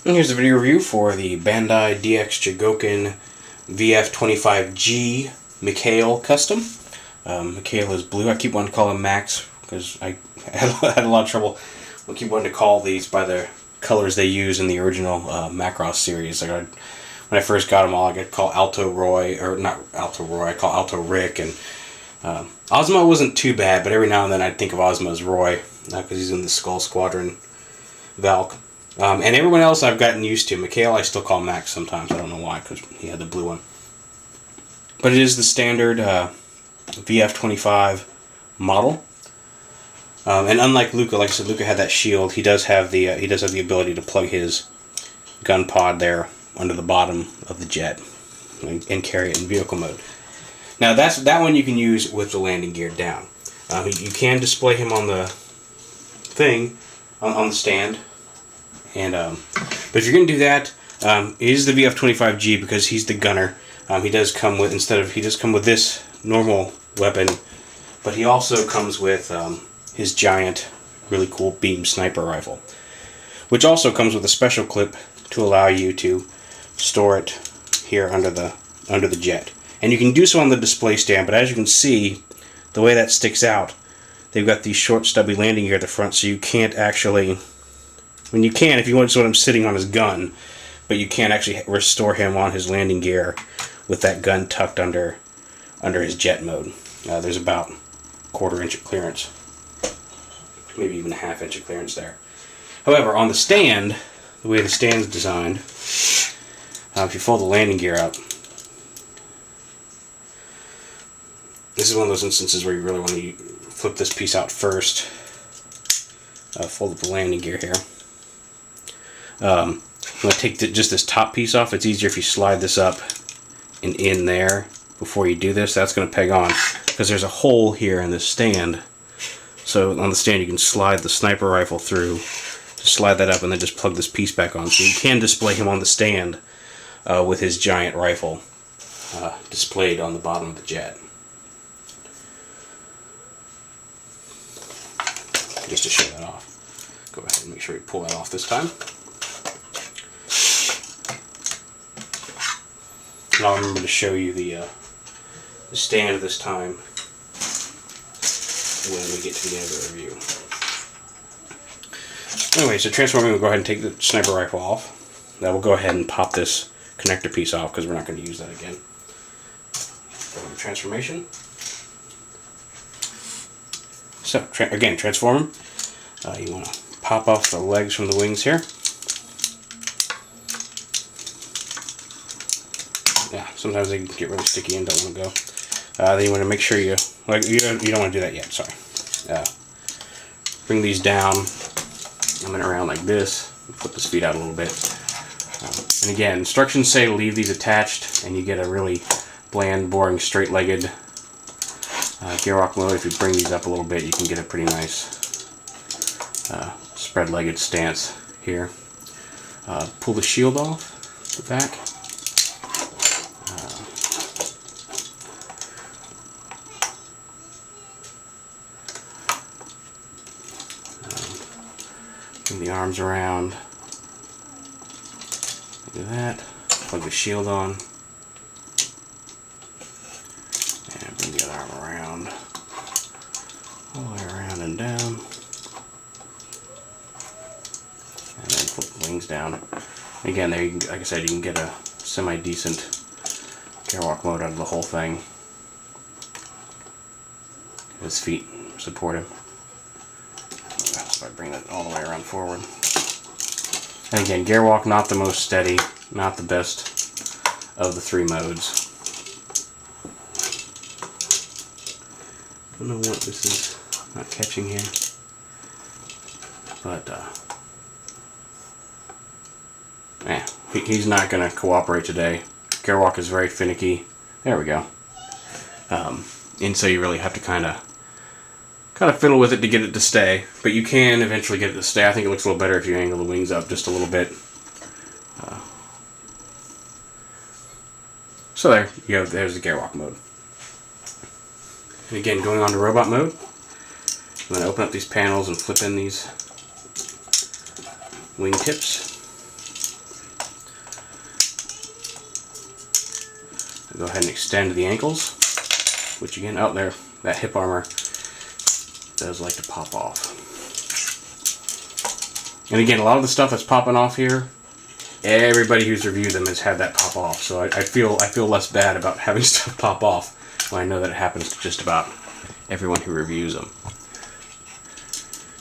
And here's a video review for the Bandai DX Chogokin VF-25G Mikhail custom. Mikhail is blue. I keep wanting to call him Max because I had a lot of trouble. I keep wanting to call these by the colors they use in the original Macross series. When I first got them all, I could call Alto Roy, or not Alto Roy, I call Alto Rick, and Ozmo wasn't too bad, but every now and then I'd think of Ozmo as Roy because he's in the Skull Squadron Valk. And everyone else I've gotten used to. Mikhail I still call Max sometimes. I don't know why, because he had the blue one. But it is the standard VF-25 model. And unlike Luca, like I said, Luca had that shield. He does have the ability to plug his gun pod there under the bottom of the jet and carry it in vehicle mode. Now that one you can use with the landing gear down. You can display him on the thing on the stand. And but if you're going to do that, it is the VF-25G because he's the gunner. He does come with this normal weapon, but he also comes with his giant, really cool beam sniper rifle, which also comes with a special clip to allow you to store it here under the jet. And you can do so on the display stand, but as you can see, the way that sticks out, they've got these short, stubby landing gear at the front, so you can't actually. I mean, you can if you want him sitting on his gun, but you can't actually restore him on his landing gear with that gun tucked under his jet mode. There's about 1/4 inch of clearance, maybe even a 1/2 inch of clearance there. However, on the stand, the way the stand's designed, if you fold the landing gear up, this is one of those instances where you really want to flip this piece out first. Fold up the landing gear here. I'm going to take just this top piece off. It's easier if you slide this up and in there before you do this. That's going to peg on because there's a hole here in this stand. So on the stand you can slide the sniper rifle through, just slide that up and then just plug this piece back on. So you can display him on the stand with his giant rifle displayed on the bottom of the jet. Just to show that off. Go ahead and make sure you pull that off this time. And I'll remember to show you the stand this time when we get to the end of the review. Anyway, so transforming, we'll go ahead and take the sniper rifle off. Now we'll go ahead and pop this connector piece off because we're not going to use that again. Go to transformation. So, again, transform. You want to pop off the legs from the wings here. Yeah, sometimes they get really sticky and don't want to go. Then you want to make sure you don't want to do that yet. Sorry. Bring these down, come in around like this. Flip this feet out a little bit. And again, instructions say to leave these attached, and you get a really bland, boring, straight-legged gerwalk mode. If you bring these up a little bit, you can get a pretty nice spread-legged stance here. Pull the shield off the back. Bring the arms around. Do that. Plug the shield on. And bring the other arm around. All the way around and down. And then flip the wings down. Again, there, like I said, you can get a semi-decent gerwalk mode out of the whole thing. His feet support him. So I bring that all the way around forward. And again, gerwalk not the most steady, not the best of the 3 modes. I don't know what this is not catching here, but he's not going to cooperate today. Gerwalk is very finicky. There we go. And so you really have to kind of fiddle with it to get it to stay, but you can eventually get it to stay. I think it looks a little better if you angle the wings up just a little bit. So there you go. There's the gerwalk mode. And again, going on to robot mode, I'm going to open up these panels and flip in these wing tips. go ahead and extend the ankles, which again, out there, that hip armor does like to pop off. And again, a lot of the stuff that's popping off here, everybody who's reviewed them has had that pop off. So I feel less bad about having stuff pop off when I know that it happens to just about everyone who reviews them.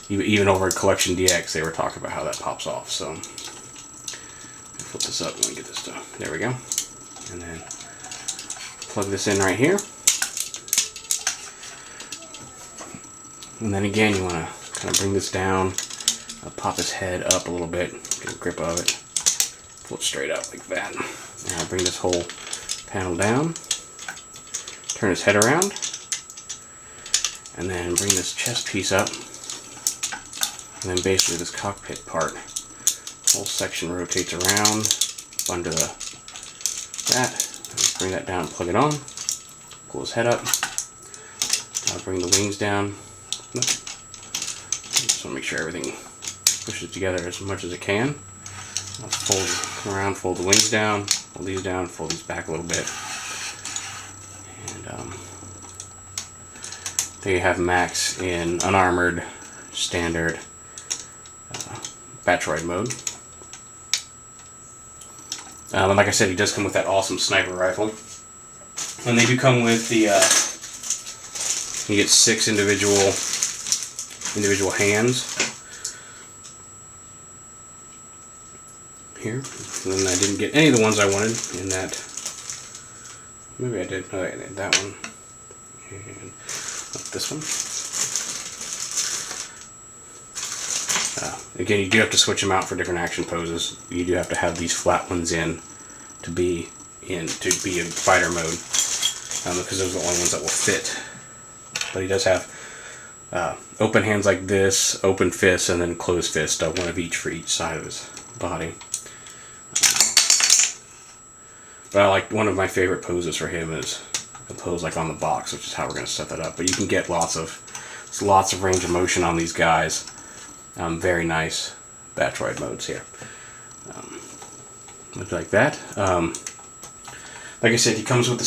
Even over at Collection DX, they were talking about how that pops off. So flip this up and get this done. There we go. And then plug this in right here. And then again, you want to kind of bring this down, pop his head up a little bit, get a grip of it, pull it straight up like that. Now bring this whole panel down, turn his head around, and then bring this chest piece up, and then basically this cockpit part, whole section rotates around under that, and bring that down, plug it on, pull his head up, now bring the wings down. Just want to make sure everything pushes together as much as it can. I'll come around, fold the wings down, fold these down, fold these back a little bit. And there you have Max in unarmored, standard Battroid mode. And like I said, he does come with that awesome sniper rifle. And they do come with the, you get 6 individual hands here. And then I didn't get any of the ones I wanted in that. Maybe I did. Oh, I did that one. And this one. Again, you do have to switch them out for different action poses. You do have to have these flat ones in to be in fighter mode, because those are the only ones that will fit. But he does have open hands like this, open fists, and then closed fist, one of each for each side of his body. But I like, one of my favorite poses for him is a pose like on the box, which is how we're going to set that up. But you can get lots of range of motion on these guys. Very nice Battroid modes here. Look like that. Like I said, he comes with the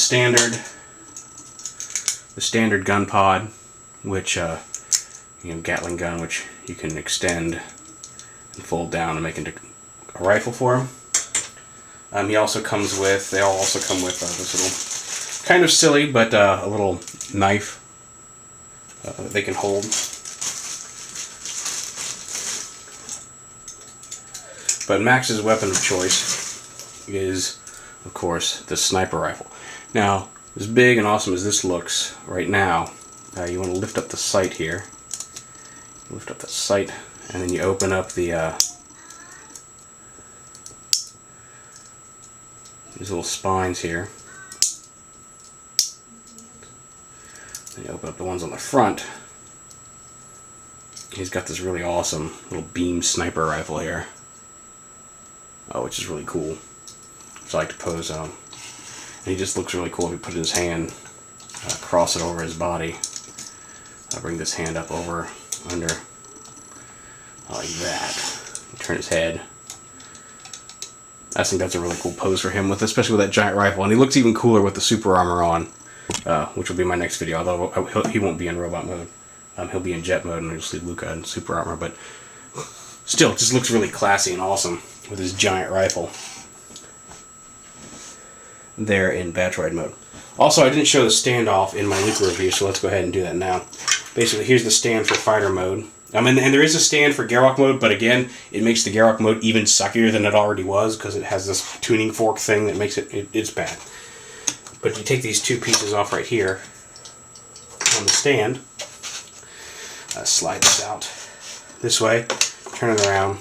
standard gun pod, which Gatling gun, which you can extend and fold down and make into a rifle for him. He also comes with. They all also come with this little, kind of silly, but a little knife that they can hold. But Max's weapon of choice is, of course, the sniper rifle. Now, as big and awesome as this looks right now, you want to lift up the sight here. Lift up the sight, and then you open up the these little spines here. Then you open up the ones on the front. He's got this really awesome little beam sniper rifle here. Which is really cool. So I like to pose and he just looks really cool if you put his hand, cross it over his body. I'll bring this hand up over, under, like that. Turn his head. I think that's a really cool pose for him, especially with that giant rifle. And he looks even cooler with the super armor on, which will be my next video, although he won't be in robot mode. He'll be in jet mode, and you'll see Luca in super armor, but still, it just looks really classy and awesome with his giant rifle there in Battroid mode. Also, I didn't show the standoff in my Luca review, so let's go ahead and do that now. Basically, here's the stand for fighter mode. And there is a stand for gerwalk mode, but again, it makes the gerwalk mode even suckier than it already was, because it has this tuning fork thing that makes it's bad. But you take these two pieces off right here on the stand, slide this out this way, turn it around,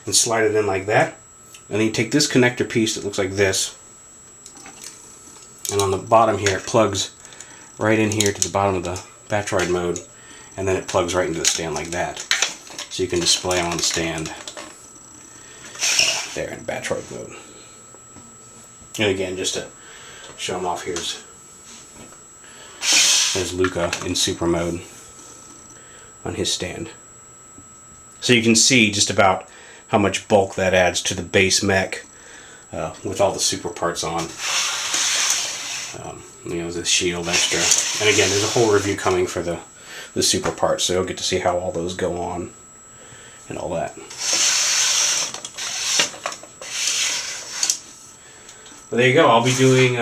and slide it in like that. And then you take this connector piece that looks like this, and on the bottom here it plugs right in here to the bottom of the Battroid mode, and then it plugs right into the stand like that. So you can display them on the stand there in Battroid mode. And again, just to show them off, there's Luca in super mode on his stand. So you can see just about how much bulk that adds to the base mech with all the super parts on. The shield extra. And again, there's a whole review coming for the super parts, so you'll get to see how all those go on and all that. But there you go. I'll be doing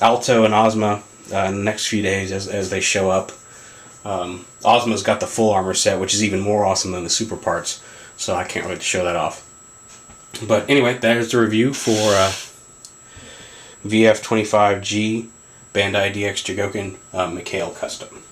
Alto and Ozma in the next few days as they show up. Ozma's got the full armor set, which is even more awesome than the super parts, so I can't wait to show that off. But anyway, there's the review for VF-25G Bandai DX Chogokin Mikhail Custom.